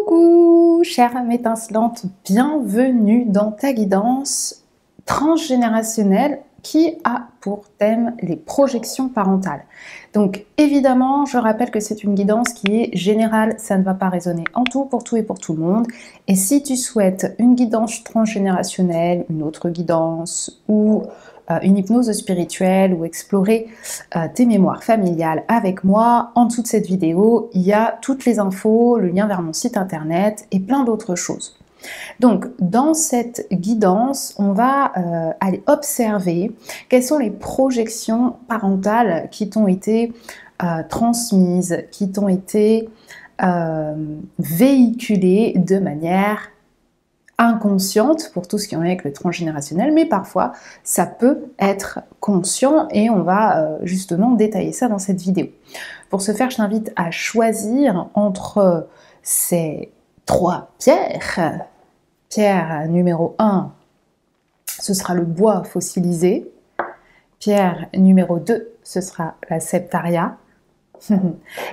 Coucou, chère âme étincelante, bienvenue dans ta guidance transgénérationnelle qui a pour thème les projections parentales. Donc évidemment, je rappelle que c'est une guidance qui est générale, ça ne va pas résonner en tout, pour tout et pour tout le monde. Et si tu souhaites une guidance transgénérationnelle, une autre guidance ou une hypnose spirituelle ou explorer tes mémoires familiales avec moi, en dessous de cette vidéo, il y a toutes les infos, le lien vers mon site internet et plein d'autres choses. Donc, dans cette guidance, on va aller observer quelles sont les projections parentales qui t'ont été transmises, qui t'ont été véhiculées de manière inconsciente pour tout ce qui en est avec le transgénérationnel, mais parfois ça peut être conscient et on va justement détailler ça dans cette vidéo. Pour ce faire, je t'invite à choisir entre ces trois pierres. Pierre numéro 1, ce sera le bois fossilisé. Pierre numéro 2, ce sera la septaria.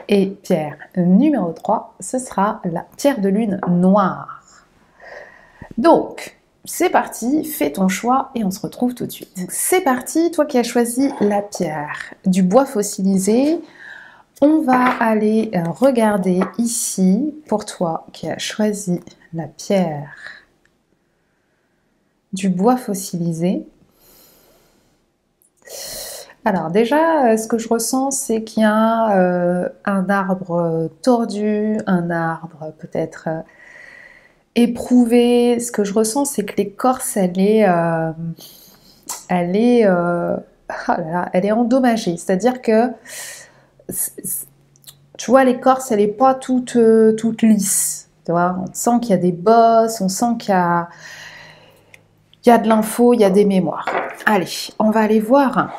Et pierre numéro 3, ce sera la pierre de lune noire. Donc, c'est parti, fais ton choix et on se retrouve tout de suite. C'est parti, toi qui as choisi la pierre du bois fossilisé, on va aller regarder ici, pour toi qui as choisi la pierre du bois fossilisé. Alors déjà, ce que je ressens, c'est qu'il y a un arbre tordu, un arbre peut-être éprouvé. Ce que je ressens, c'est que l'écorce, elle est endommagée. C'est-à-dire que, tu vois, l'écorce, elle n'est pas toute lisse. Tu vois, on sent qu'il y a des bosses, on sent qu'il y a de l'info, il y a des mémoires. Allez, on va aller voir.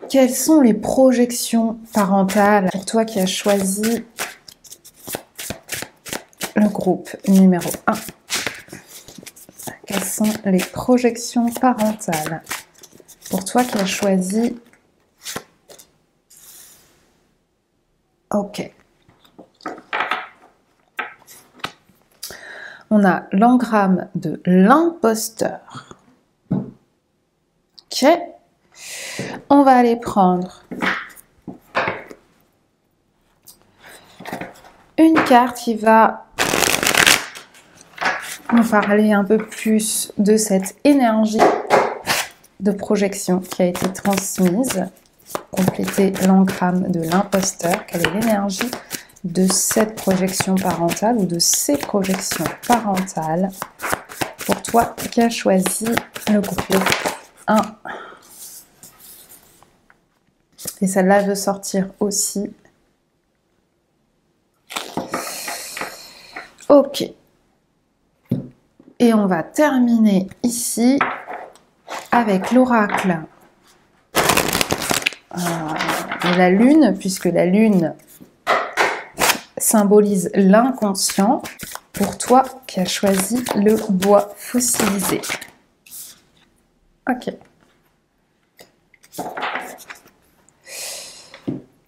Quelles sont les projections parentales pour toi qui as choisi le groupe numéro 1? Quelles sont les projections parentales pour toi qui as choisi? Ok. On a l'engramme de l'imposteur. Ok. On va aller prendre une carte qui va nous parler un peu plus de cette énergie de projection qui a été transmise. Compléter l'engramme de l'imposteur. Quelle est l'énergie de cette projection parentale ou de ces projections parentales pour toi qui as choisi le groupe 1? Et celle-là veut sortir aussi. Ok. Et on va terminer ici avec l'oracle de la lune, puisque la lune symbolise l'inconscient, pour toi qui as choisi le bois fossilisé. Ok.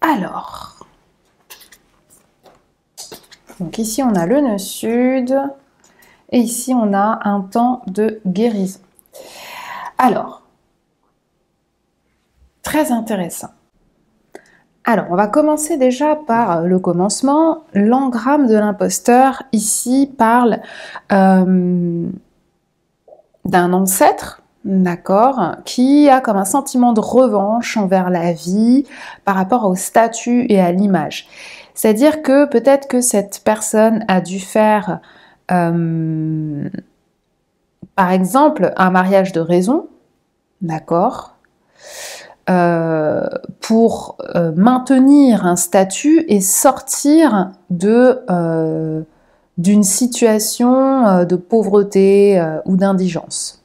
Alors, donc ici on a le nœud sud et ici on a un temps de guérison. Alors, très intéressant. Alors, on va commencer déjà par le commencement. L'engramme de l'imposteur ici parle d'un ancêtre, d'accord, qui a comme un sentiment de revanche envers la vie par rapport au statut et à l'image. C'est-à-dire que peut-être que cette personne a dû faire, par exemple, un mariage de raison, d'accord, pour maintenir un statut et sortir d'une situation de pauvreté ou d'indigence.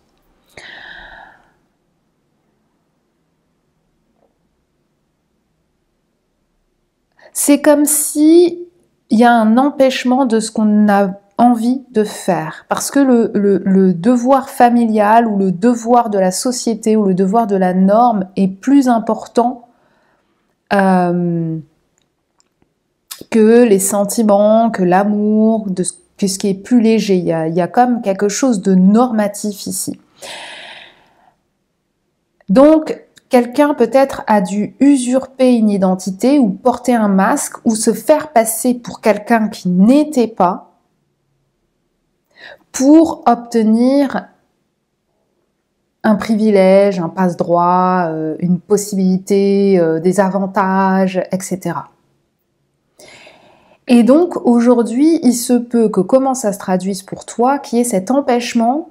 C'est comme si il y a un empêchement de ce qu'on a envie de faire. Parce que le devoir familial ou le devoir de la société ou le devoir de la norme est plus important que les sentiments, que l'amour, que ce qui est plus léger. Il y a comme quelque chose de normatif ici. Donc, quelqu'un peut-être a dû usurper une identité ou porter un masque ou se faire passer pour quelqu'un qui n'était pas pour obtenir un privilège, un passe-droit, une possibilité, des avantages, etc. Et donc aujourd'hui, il se peut que comment ça se traduise pour toi, qu'il y ait cet empêchement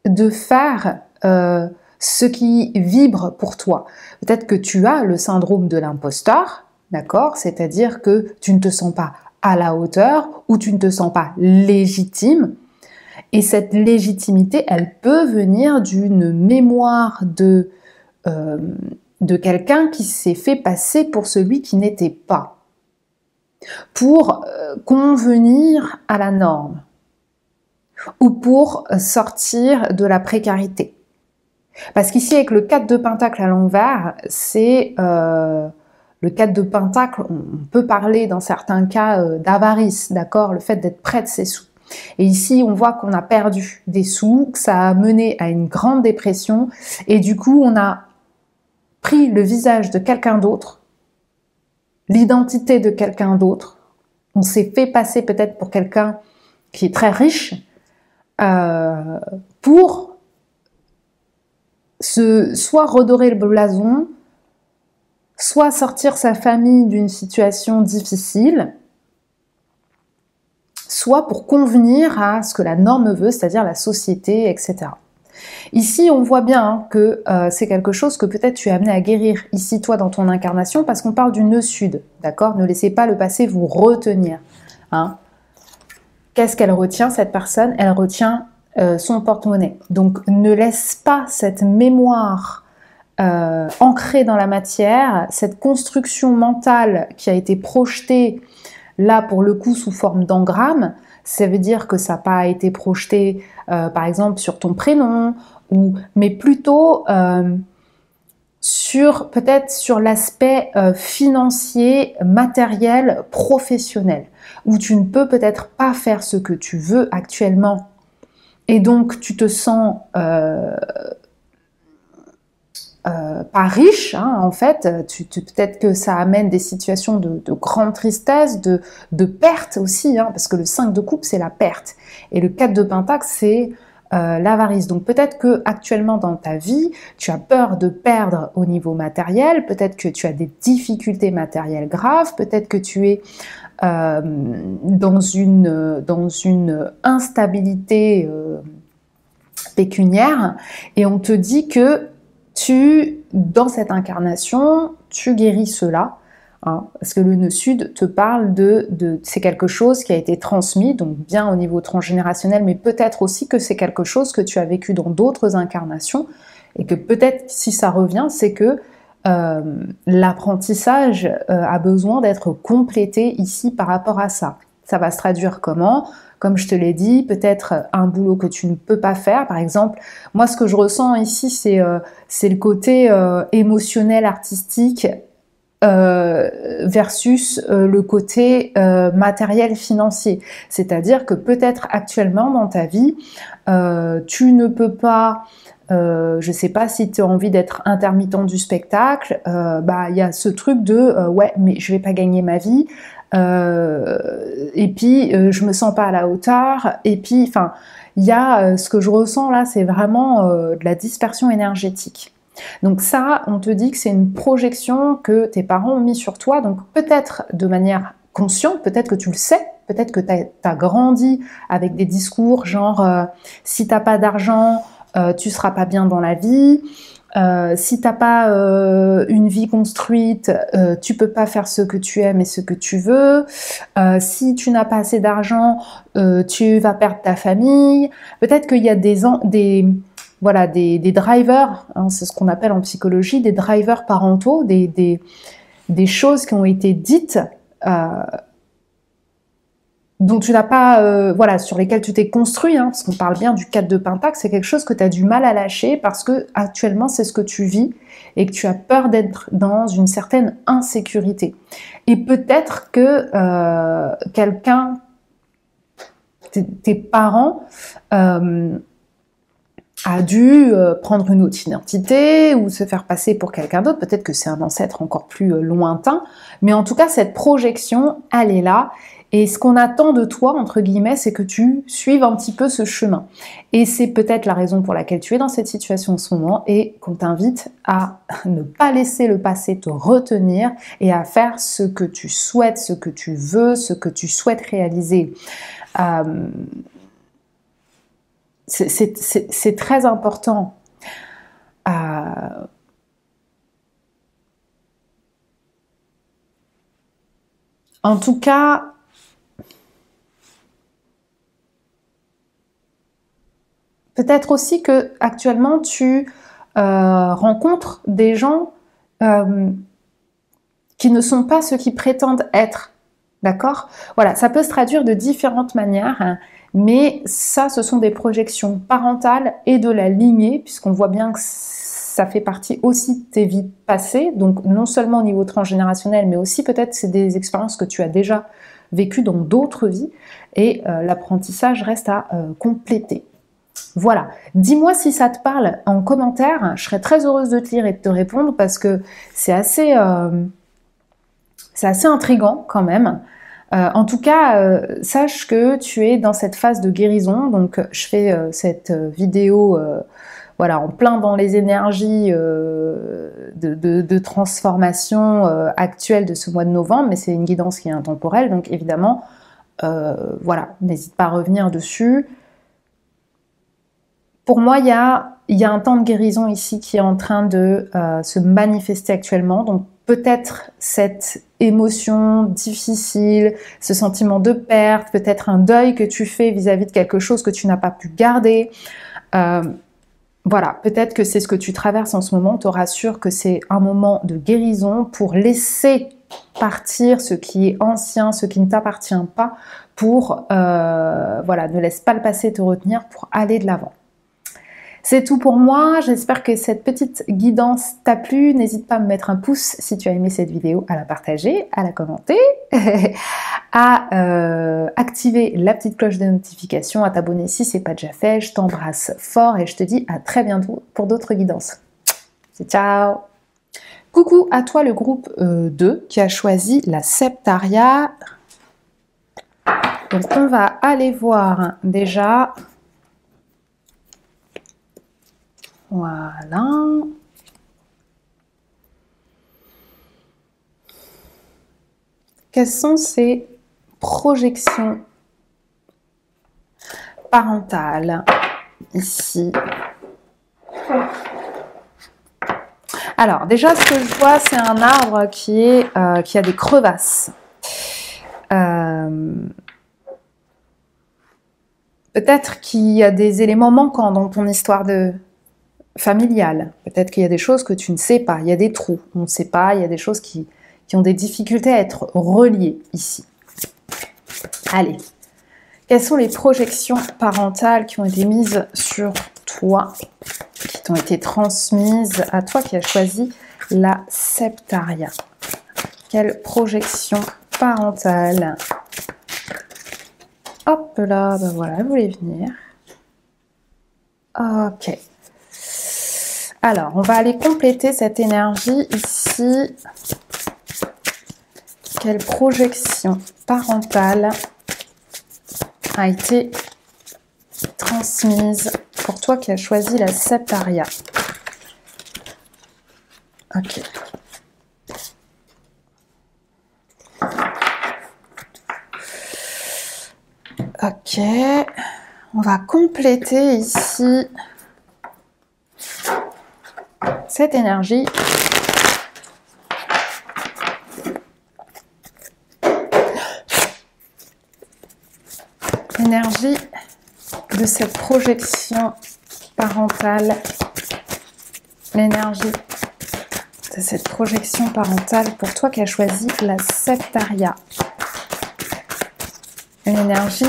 de faire ce qui vibre pour toi. Peut-être que tu as le syndrome de l'imposteur, d'accord? C'est-à-dire que tu ne te sens pas à la hauteur ou tu ne te sens pas légitime. Et cette légitimité, elle peut venir d'une mémoire de quelqu'un qui s'est fait passer pour celui qui n'était pas, pour convenir à la norme ou pour sortir de la précarité. Parce qu'ici, avec le 4 de Pentacle à l'envers, c'est le 4 de Pentacle, on peut parler dans certains cas d'avarice, d'accord? Le fait d'être près de ses sous. Et ici, on voit qu'on a perdu des sous, que ça a mené à une grande dépression, et du coup, on a pris le visage de quelqu'un d'autre, l'identité de quelqu'un d'autre, on s'est fait passer peut-être pour quelqu'un qui est très riche, pour soit redorer le blason, soit sortir sa famille d'une situation difficile, soit pour convenir à ce que la norme veut, c'est-à-dire la société, etc. Ici, on voit bien que c'est quelque chose que peut-être tu es amené à guérir ici, toi, dans ton incarnation, parce qu'on parle du nœud sud, d'accord? Ne laissez pas le passé vous retenir. Hein. Qu'est-ce qu'elle retient, cette personne? Elle retient son porte-monnaie. Donc, ne laisse pas cette mémoire ancrée dans la matière, cette construction mentale qui a été projetée là, pour le coup, sous forme d'engramme. Ça veut dire que ça n'a pas été projeté, par exemple, sur ton prénom, mais plutôt peut-être sur l'aspect financier, matériel, professionnel, où tu ne peux peut-être pas faire ce que tu veux actuellement, et donc tu te sens pas riche, hein, en fait, peut-être que ça amène des situations de grande tristesse, de perte aussi, hein, parce que le 5 de coupe, c'est la perte. Et le 4 de pentacle, c'est l'avarice. Donc peut-être que actuellement dans ta vie, tu as peur de perdre au niveau matériel, peut-être que tu as des difficultés matérielles graves, peut-être que tu es dans une instabilité pécuniaire, et on te dit que dans cette incarnation, tu guéris cela, hein, parce que le nœud sud te parle c'est quelque chose qui a été transmis, donc bien au niveau transgénérationnel, mais peut-être aussi que c'est quelque chose que tu as vécu dans d'autres incarnations, et que peut-être, si ça revient, c'est que l'apprentissage a besoin d'être complété ici par rapport à ça. Ça va se traduire comment ? Comme je te l'ai dit, peut-être un boulot que tu ne peux pas faire. Par exemple, moi, ce que je ressens ici, c'est le côté émotionnel, artistique versus le côté matériel, financier. C'est-à-dire que peut-être actuellement dans ta vie, tu ne peux pas... je sais pas si tu as envie d'être intermittent du spectacle, il y a ce truc de ouais, mais je vais pas gagner ma vie, et puis je me sens pas à la hauteur, et puis enfin il y a ce que je ressens là, c'est vraiment de la dispersion énergétique. Donc ça, on te dit que c'est une projection que tes parents ont mis sur toi, donc peut-être de manière consciente, peut-être que tu le sais, peut-être que tu as grandi avec des discours genre si t'as pas d'argent, tu seras pas bien dans la vie, si t'as pas une vie construite, tu peux pas faire ce que tu aimes et ce que tu veux, si tu n'as pas assez d'argent, tu vas perdre ta famille. Peut-être qu'il y a des drivers, hein, c'est ce qu'on appelle en psychologie des drivers parentaux, des choses qui ont été dites dont tu n'as pas, voilà, sur lesquels tu t'es construit, hein, parce qu'on parle bien du 4 de Pentacle, c'est quelque chose que tu as du mal à lâcher parce que actuellement c'est ce que tu vis et que tu as peur d'être dans une certaine insécurité. Et peut-être que quelqu'un, tes parents, a dû prendre une autre identité ou se faire passer pour quelqu'un d'autre. Peut-être que c'est un ancêtre encore plus lointain, mais en tout cas cette projection, elle est là. Et ce qu'on attend de toi, entre guillemets, c'est que tu suives un petit peu ce chemin. Et c'est peut-être la raison pour laquelle tu es dans cette situation en ce moment et qu'on t'invite à ne pas laisser le passé te retenir et à faire ce que tu souhaites, ce que tu veux, ce que tu souhaites réaliser. C'est très important. En tout cas, peut-être aussi que actuellement tu rencontres des gens qui ne sont pas ceux qui prétendent être. D'accord? Voilà, ça peut se traduire de différentes manières, hein, mais ça, ce sont des projections parentales et de la lignée, puisqu'on voit bien que ça fait partie aussi de tes vies passées, donc non seulement au niveau transgénérationnel, mais aussi peut-être c'est des expériences que tu as déjà vécues dans d'autres vies, et l'apprentissage reste à compléter. Voilà, dis-moi si ça te parle en commentaire, je serais très heureuse de te lire et de te répondre, parce que c'est assez intriguant quand même. En tout cas, sache que tu es dans cette phase de guérison. Donc, je fais cette vidéo voilà, en plein dans les énergies de transformation actuelle de ce mois de novembre, mais c'est une guidance qui est intemporelle. Donc, évidemment, voilà, n'hésite pas à revenir dessus. Pour moi, il y a un temps de guérison ici qui est en train de se manifester actuellement. Donc, peut-être cette émotion difficile, ce sentiment de perte, peut-être un deuil que tu fais vis-à-vis de quelque chose que tu n'as pas pu garder. Voilà, peut-être que c'est ce que tu traverses en ce moment. Te rassure que c'est un moment de guérison pour laisser partir ce qui est ancien, ce qui ne t'appartient pas, pour, voilà, ne laisse pas le passé te retenir pour aller de l'avant. C'est tout pour moi, j'espère que cette petite guidance t'a plu. N'hésite pas à me mettre un pouce si tu as aimé cette vidéo, à la partager, à la commenter, à activer la petite cloche de notification, à t'abonner si ce n'est pas déjà fait. Je t'embrasse fort et je te dis à très bientôt pour d'autres guidances. Ciao! Coucou à toi le groupe 2 qui a choisi la Septaria. Donc on va aller voir déjà... Voilà. Quelles sont ces projections parentales ici? Alors, déjà, ce que je vois, c'est un arbre qui a des crevasses. Peut-être qu'il y a des éléments manquants dans ton histoire familiale. Peut-être qu'il y a des choses que tu ne sais pas. Il y a des trous, on ne sait pas. Il y a des choses qui ont des difficultés à être reliées ici. Allez, quelles sont les projections parentales qui ont été mises sur toi, qui t'ont été transmises à toi qui as choisi la Septaria? Quelle projection parentale? Hop là, ben voilà, elle voulait venir. Ok. Alors, on va aller compléter cette énergie ici. Quelle projection parentale a été transmise pour toi qui as choisi la Septaria? Ok. Ok. On va compléter ici cette énergie. L'énergie de cette projection parentale. L'énergie de cette projection parentale pour toi qui as choisi la Septaria. Une l'énergie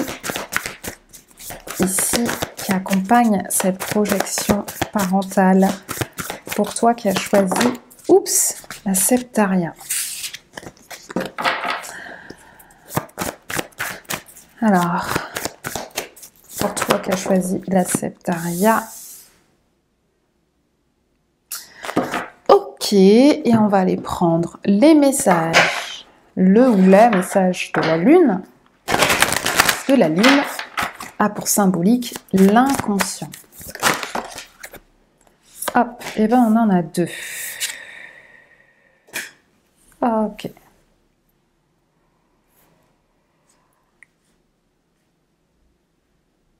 ici qui accompagne cette projection parentale pour toi qui as choisi, oups, la Septaria. Alors, pour toi qui as choisi la Septaria, ok, et on va aller prendre les messages, le ou les messages de la Lune, parce que la Lune a pour symbolique l'inconscient. Hop, et ben on en a deux. Ok.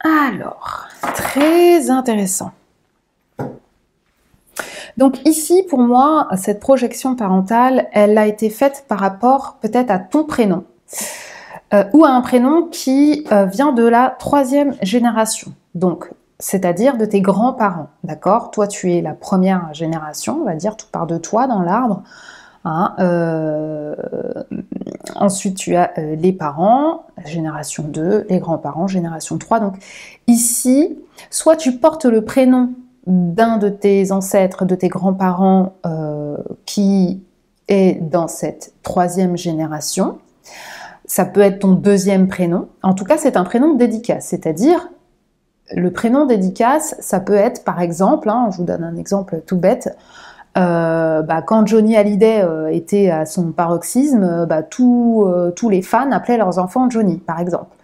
Alors, très intéressant. Donc ici, pour moi, cette projection parentale, elle a été faite par rapport peut-être à ton prénom ou à un prénom qui vient de la 3e génération. Donc, c'est-à-dire de tes grands-parents, d'accord? Toi, tu es la première génération, on va dire, tout part de toi dans l'arbre. Hein, ensuite, tu as les parents, génération 2, les grands-parents, génération 3. Donc ici, soit tu portes le prénom d'un de tes ancêtres, de tes grands-parents qui est dans cette 3e génération. Ça peut être ton 2e prénom. En tout cas, c'est un prénom dédicace, c'est-à-dire le prénom dédicace, ça peut être par exemple, hein, je vous donne un exemple tout bête, quand Johnny Hallyday était à son paroxysme, tous les fans appelaient leurs enfants Johnny, par exemple.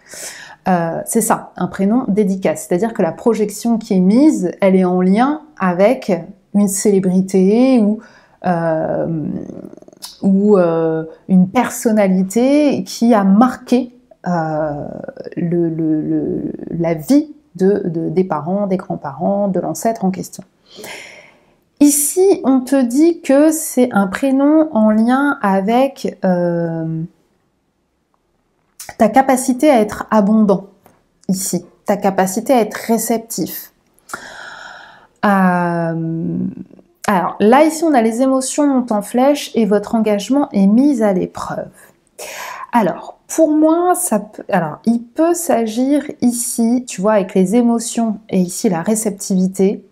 C'est ça, un prénom dédicace. C'est-à-dire que la projection qui est mise, elle est en lien avec une célébrité ou une personnalité qui a marqué la vie des parents, des grands-parents, de l'ancêtre en question. Ici, on te dit que c'est un prénom en lien avec ta capacité à être abondant, ici, ta capacité à être réceptif. Alors, là, ici, on a les émotions montent en flèche et votre engagement est mis à l'épreuve. Alors, pour moi, il peut s'agir ici, tu vois, avec les émotions et ici la réceptivité.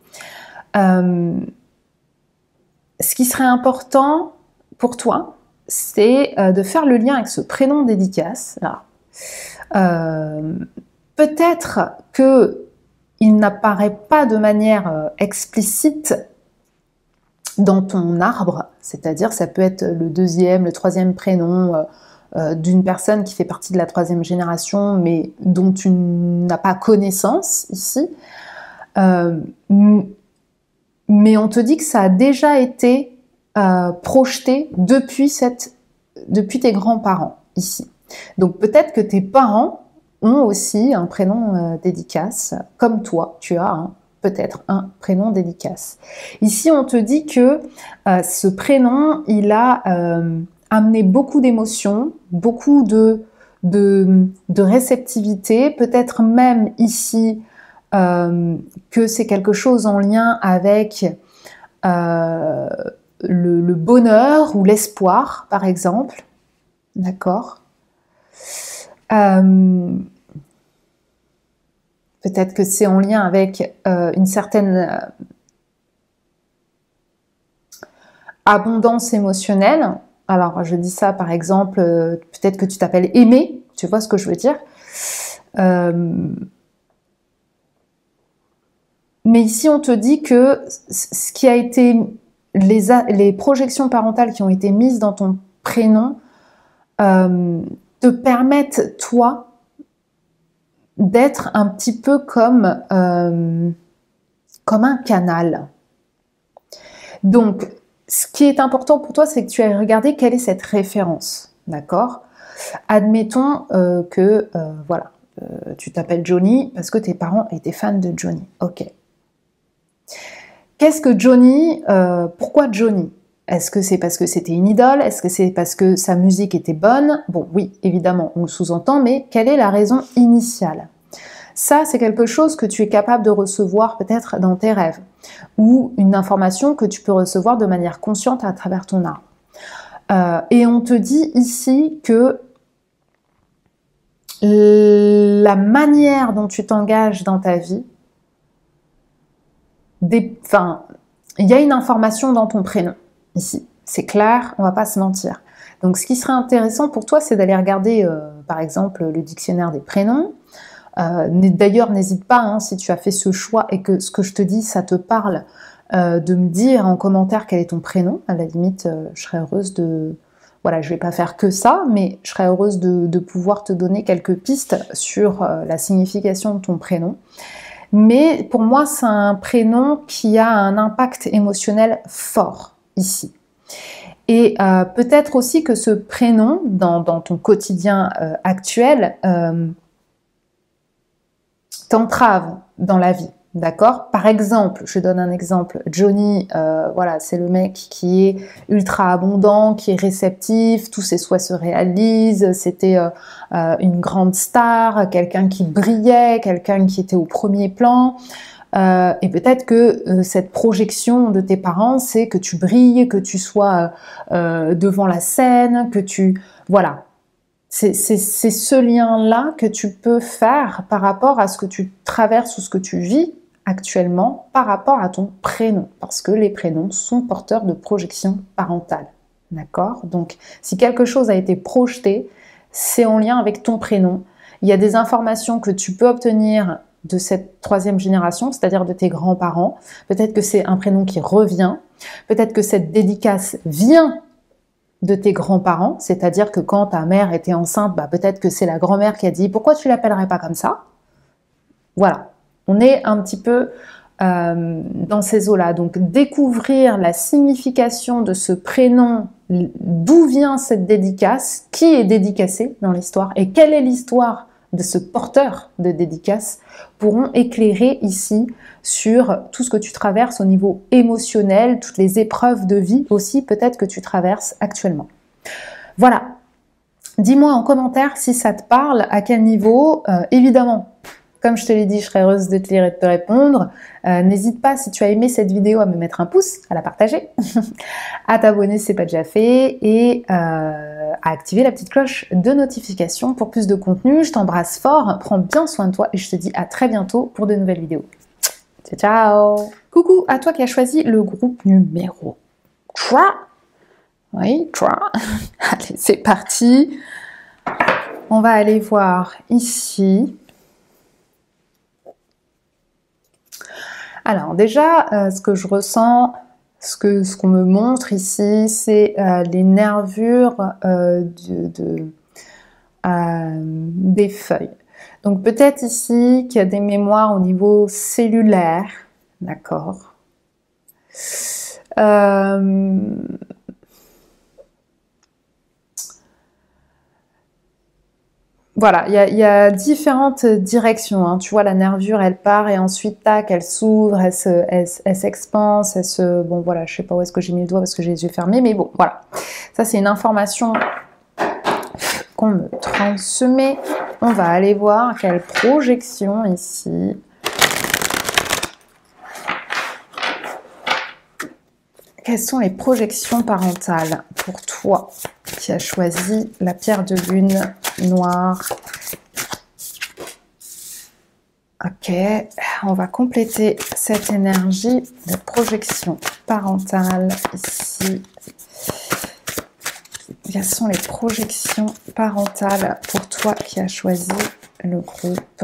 Ce qui serait important pour toi, c'est de faire le lien avec ce prénom dédicace. Peut-être qu'il n'apparaît pas de manière explicite dans ton arbre, c'est-à-dire ça peut être le 2e, le 3e prénom d'une personne qui fait partie de la 3e génération, mais dont tu n'as pas connaissance ici. Mais on te dit que ça a déjà été projeté depuis tes grands-parents ici. Donc peut-être que tes parents ont aussi un prénom dédicace, comme toi, tu as peut-être un prénom dédicace. Ici, on te dit que ce prénom, il a amené beaucoup d'émotions, beaucoup de réceptivité, peut-être même ici que c'est quelque chose en lien avec le bonheur ou l'espoir, par exemple. D'accord. Peut-être que c'est en lien avec une certaine abondance émotionnelle. Alors, je dis ça, par exemple, peut-être que tu t'appelles Aimé, tu vois ce que je veux dire. Mais ici, on te dit que ce qui a été les projections parentales qui ont été mises dans ton prénom te permettent, toi, d'être un petit peu comme un canal. Donc, ce qui est important pour toi, c'est que tu ailles regarder quelle est cette référence, d'accord? Admettons que, voilà, tu t'appelles Johnny parce que tes parents étaient fans de Johnny. Ok. Qu'est-ce que Johnny? Pourquoi Johnny? Est-ce que c'est parce que c'était une idole? Est-ce que c'est parce que sa musique était bonne? Bon, oui, évidemment, on le sous-entend, mais quelle est la raison initiale? Ça, c'est quelque chose que tu es capable de recevoir peut-être dans tes rêves, ou une information que tu peux recevoir de manière consciente à travers ton art. Et on te dit ici que la manière dont tu t'engages dans ta vie, enfin, il y a une information dans ton prénom, ici. C'est clair, on va pas se mentir. Donc, ce qui serait intéressant pour toi, c'est d'aller regarder, par exemple, le dictionnaire des prénoms. D'ailleurs, n'hésite pas, hein, si tu as fait ce choix et que ce que je te dis, ça te parle, de me dire en commentaire quel est ton prénom. À la limite, je serais heureuse de... Voilà, je vais pas faire que ça, mais je serais heureuse de pouvoir te donner quelques pistes sur la signification de ton prénom. Mais pour moi, c'est un prénom qui a un impact émotionnel fort ici. Et peut-être aussi que ce prénom, dans ton quotidien actuel, t'entrave dans la vie, d'accord? Par exemple, je donne un exemple, Johnny, voilà, c'est le mec qui est ultra abondant, qui est réceptif, tous ses souhaits se réalisent, c'était une grande star, quelqu'un qui brillait, quelqu'un qui était au premier plan, et peut-être que cette projection de tes parents, c'est que tu brilles, que tu sois devant la scène, que tu... Voilà. C'est ce lien-là que tu peux faire par rapport à ce que tu traverses ou ce que tu vis actuellement par rapport à ton prénom. Parce que les prénoms sont porteurs de projection parentale. D'accord? Donc, si quelque chose a été projeté, c'est en lien avec ton prénom. Il y a des informations que tu peux obtenir de cette troisième génération, c'est-à-dire de tes grands-parents. Peut-être que c'est un prénom qui revient. Peut-être que cette dédicace vient de tes grands-parents, c'est-à-dire que quand ta mère était enceinte, bah peut-être que c'est la grand-mère qui a dit « Pourquoi tu l'appellerais pas comme ça ?» Voilà, on est un petit peu dans ces eaux-là. Donc découvrir la signification de ce prénom, d'où vient cette dédicace, qui est dédicacé dans l'histoire et quelle est l'histoire de ce porteur de dédicace, pourront éclairer ici sur tout ce que tu traverses au niveau émotionnel, toutes les épreuves de vie aussi peut-être que tu traverses actuellement. Voilà, dis-moi en commentaire si ça te parle, à quel niveau, évidemment. Comme je te l'ai dit, je serais heureuse de te lire et de te répondre. N'hésite pas, si tu as aimé cette vidéo, à me mettre un pouce, à la partager, à t'abonner si ce n'est pas déjà fait et à activer la petite cloche de notification pour plus de contenu. Je t'embrasse fort, prends bien soin de toi et je te dis à très bientôt pour de nouvelles vidéos. Ciao, ciao! Coucou à toi qui as choisi le groupe numéro 3. Oui, 3. Allez, c'est parti. On va aller voir ici. Alors déjà, ce que je ressens, ce qu'on me montre ici, c'est les nervures des feuilles. Donc peut-être ici qu'il y a des mémoires au niveau cellulaire, d'accord. Voilà, il y a différentes directions, hein. Tu vois, la nervure, elle part et ensuite, tac, elle s'ouvre, elle s'expanse, Bon, voilà, je sais pas où est-ce que j'ai mis le doigt parce que j'ai les yeux fermés, mais bon, voilà. Ça, c'est une information qu'on me transmet. On va aller voir quelle projection ici. Quelles sont les projections parentales pour toi qui as choisi la pierre de lune noire? Ok, on va compléter cette énergie de projection parentale ici. Quelles sont les projections parentales pour toi qui as choisi le groupe?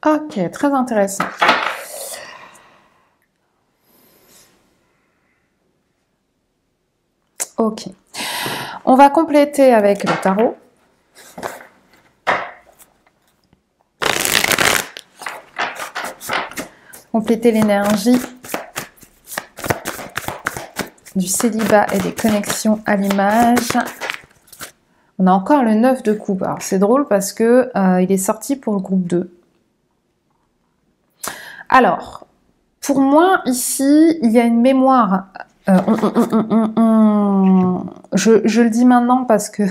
Ok, très intéressant. Ok. On va compléter avec le tarot. Compléter l'énergie du célibat et des connexions à l'image. On a encore le 9 de coupe. Alors c'est drôle parce que il est sorti pour le groupe 2. Alors, pour moi, ici, il y a une mémoire. Je le dis maintenant parce que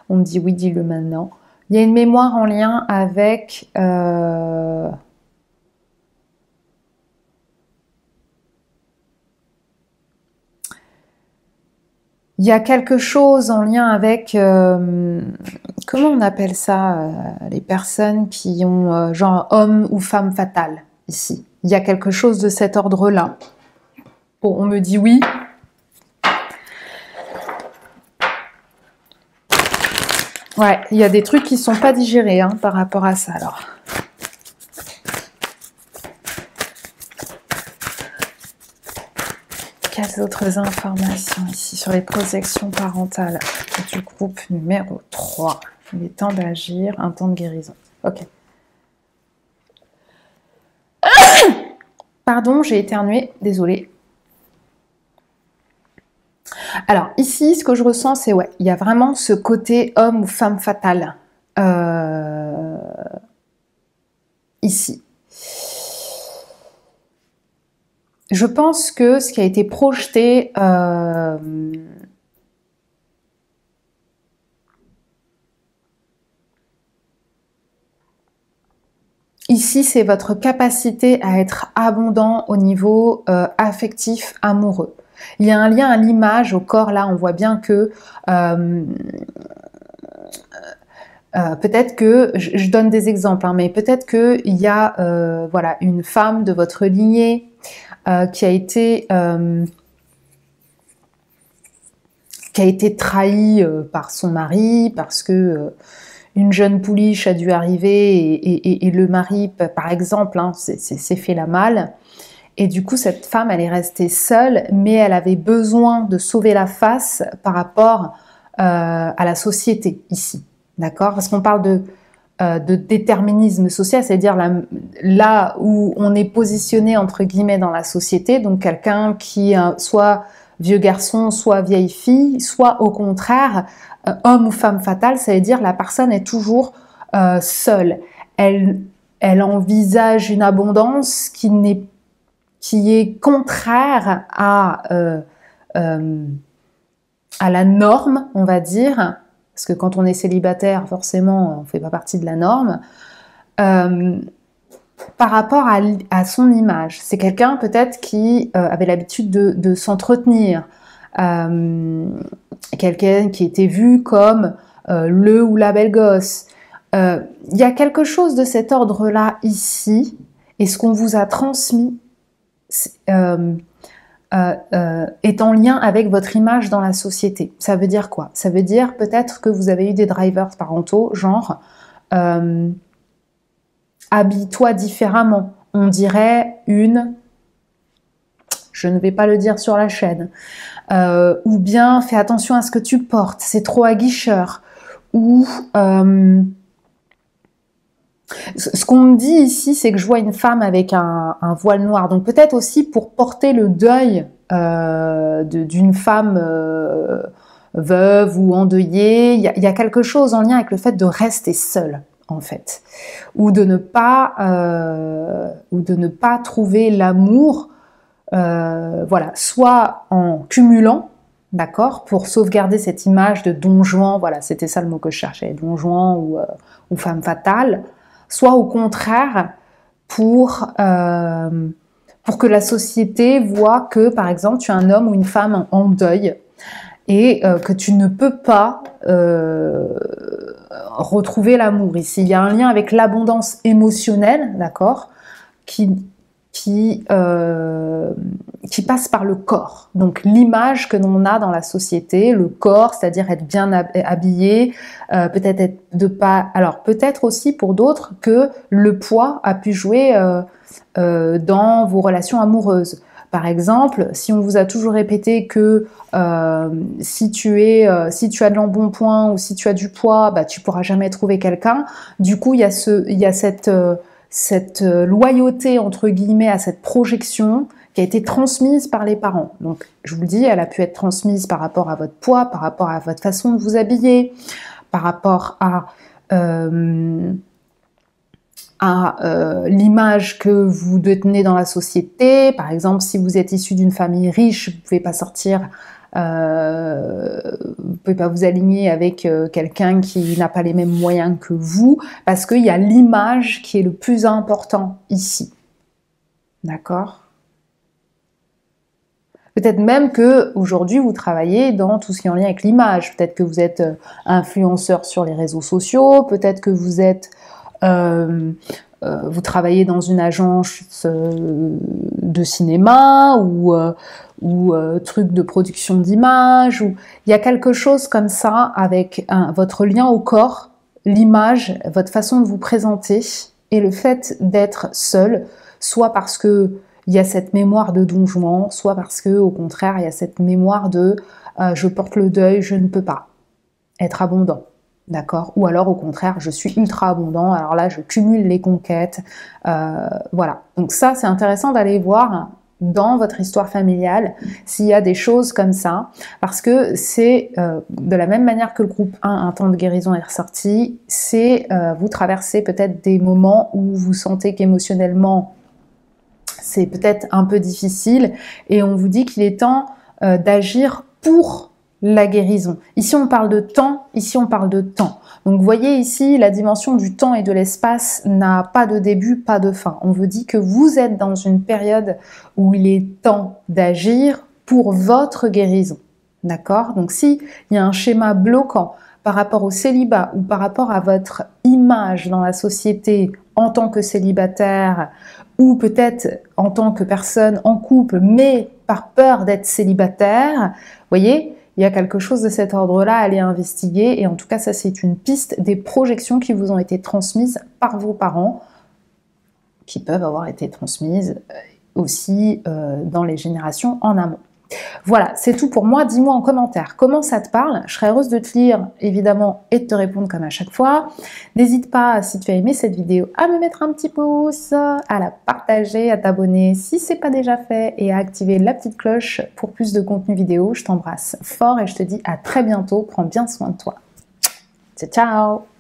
on me dit oui, dis-le maintenant. Il y a une mémoire en lien avec Il y a quelque chose en lien avec, comment on appelle ça, les personnes qui ont genre homme ou femme fatale, ici. Il y a quelque chose de cet ordre-là. Bon, on me dit oui. Ouais, il y a des trucs qui sont pas digérés hein, par rapport à ça, alors. Quelles autres informations ici sur les projections parentales du groupe numéro 3? Il est temps d'agir, un temps de guérison. Ok. Pardon, j'ai éternué, désolée. Alors ici, ce que je ressens, c'est ouais, il y a vraiment ce côté homme ou femme fatale. Ici. Je pense que ce qui a été projeté ici, c'est votre capacité à être abondant au niveau affectif, amoureux. Il y a un lien à l'image, au corps, là, on voit bien que peut-être que, je donne des exemples, hein, mais peut-être qu'il y a voilà, une femme de votre lignée qui a été trahie par son mari, parce que une jeune pouliche a dû arriver et le mari, par exemple, hein, s'est fait la malle. Et du coup, cette femme, elle est restée seule, mais elle avait besoin de sauver la face par rapport à la société, ici. D'accord? Parce qu'on parle de déterminisme social, c'est-à-dire là où on est positionné, entre guillemets, dans la société, donc quelqu'un qui soit vieux garçon, soit vieille fille, soit au contraire, homme ou femme fatale, ça veut dire la personne est toujours seule. Elle envisage une abondance qui est contraire à la norme, on va dire, parce que quand on est célibataire, forcément, on ne fait pas partie de la norme, par rapport à son image. C'est quelqu'un peut-être qui avait l'habitude de s'entretenir, quelqu'un qui était vu comme le ou la belle gosse. Il y a quelque chose de cet ordre-là ici, et ce qu'on vous a transmis est en lien avec votre image dans la société. Ça veut dire quoi? Ça veut dire peut-être que vous avez eu des drivers parentaux, genre habille-toi différemment. On dirait je ne vais pas le dire sur la chaîne, ou bien fais attention à ce que tu portes, c'est trop aguicheur, ou ce qu'on me dit ici, c'est que je vois une femme avec un voile noir, donc peut-être aussi pour porter le deuil d'une femme veuve ou endeuillée. Il y a quelque chose en lien avec le fait de rester seule, en fait, ou de ne pas trouver l'amour, voilà, soit en cumulant, d'accord, pour sauvegarder cette image de Don Juan, voilà, c'était ça le mot que je cherchais, Don Juan ou femme fatale, soit au contraire pour que la société voit que, par exemple, tu es un homme ou une femme en deuil et que tu ne peux pas retrouver l'amour. Ici, il y a un lien avec l'abondance émotionnelle, d'accord, qui passe par le corps. Donc l'image que l'on a dans la société, le corps, c'est-à-dire être bien habillé, peut-être être de pas. Alors peut-être aussi pour d'autres que le poids a pu jouer dans vos relations amoureuses. Par exemple, si on vous a toujours répété que si tu as de l'embonpoint ou si tu as du poids, bah, tu pourras jamais trouver quelqu'un. Du coup, il y a cette loyauté, entre guillemets, à cette projection qui a été transmise par les parents. Donc, je vous le dis, elle a pu être transmise par rapport à votre poids, par rapport à votre façon de vous habiller, par rapport à l'image que vous détenez dans la société. Par exemple, si vous êtes issu d'une famille riche, vous ne pouvez pas sortir, vous ne pouvez pas vous aligner avec quelqu'un qui n'a pas les mêmes moyens que vous, parce qu'il y a l'image qui est le plus important ici. D'accord? Peut-être même que aujourd'hui vous travaillez dans tout ce qui est en lien avec l'image. Peut-être que vous êtes influenceur sur les réseaux sociaux, peut-être que vous êtes vous travaillez dans une agence de cinéma ou truc de production d'images, ou il y a quelque chose comme ça avec votre lien au corps, l'image, votre façon de vous présenter et le fait d'être seul, soit parce que il y a cette mémoire de Don Juan, soit parce que au contraire il y a cette mémoire de je porte le deuil, je ne peux pas être abondant. D'accord? Ou alors au contraire, je suis ultra abondant, alors là je cumule les conquêtes. Voilà. Donc ça, c'est intéressant d'aller voir dans votre histoire familiale s'il y a des choses comme ça, parce que c'est de la même manière que le groupe 1, un temps de guérison est ressorti, c'est vous traversez peut-être des moments où vous sentez qu'émotionnellement c'est peut-être un peu difficile et on vous dit qu'il est temps d'agir pour la guérison. Ici on parle de temps, ici on parle de temps. Donc vous voyez ici la dimension du temps et de l'espace n'a pas de début, pas de fin. On vous dit que vous êtes dans une période où il est temps d'agir pour votre guérison. D'accord? Donc s'il y a un schéma bloquant par rapport au célibat ou par rapport à votre image dans la société en tant que célibataire ou peut-être en tant que personne en couple mais par peur d'être célibataire, vous voyez, il y a quelque chose de cet ordre-là à aller investiguer et en tout cas ça c'est une piste des projections qui vous ont été transmises par vos parents, qui peuvent avoir été transmises aussi dans les générations en amont. Voilà, c'est tout pour moi. Dis-moi en commentaire comment ça te parle. Je serais heureuse de te lire, évidemment, et de te répondre comme à chaque fois. N'hésite pas, si tu as aimé cette vidéo, à me mettre un petit pouce, à la partager, à t'abonner si ce n'est pas déjà fait et à activer la petite cloche pour plus de contenu vidéo. Je t'embrasse fort et je te dis à très bientôt. Prends bien soin de toi. Ciao, ciao!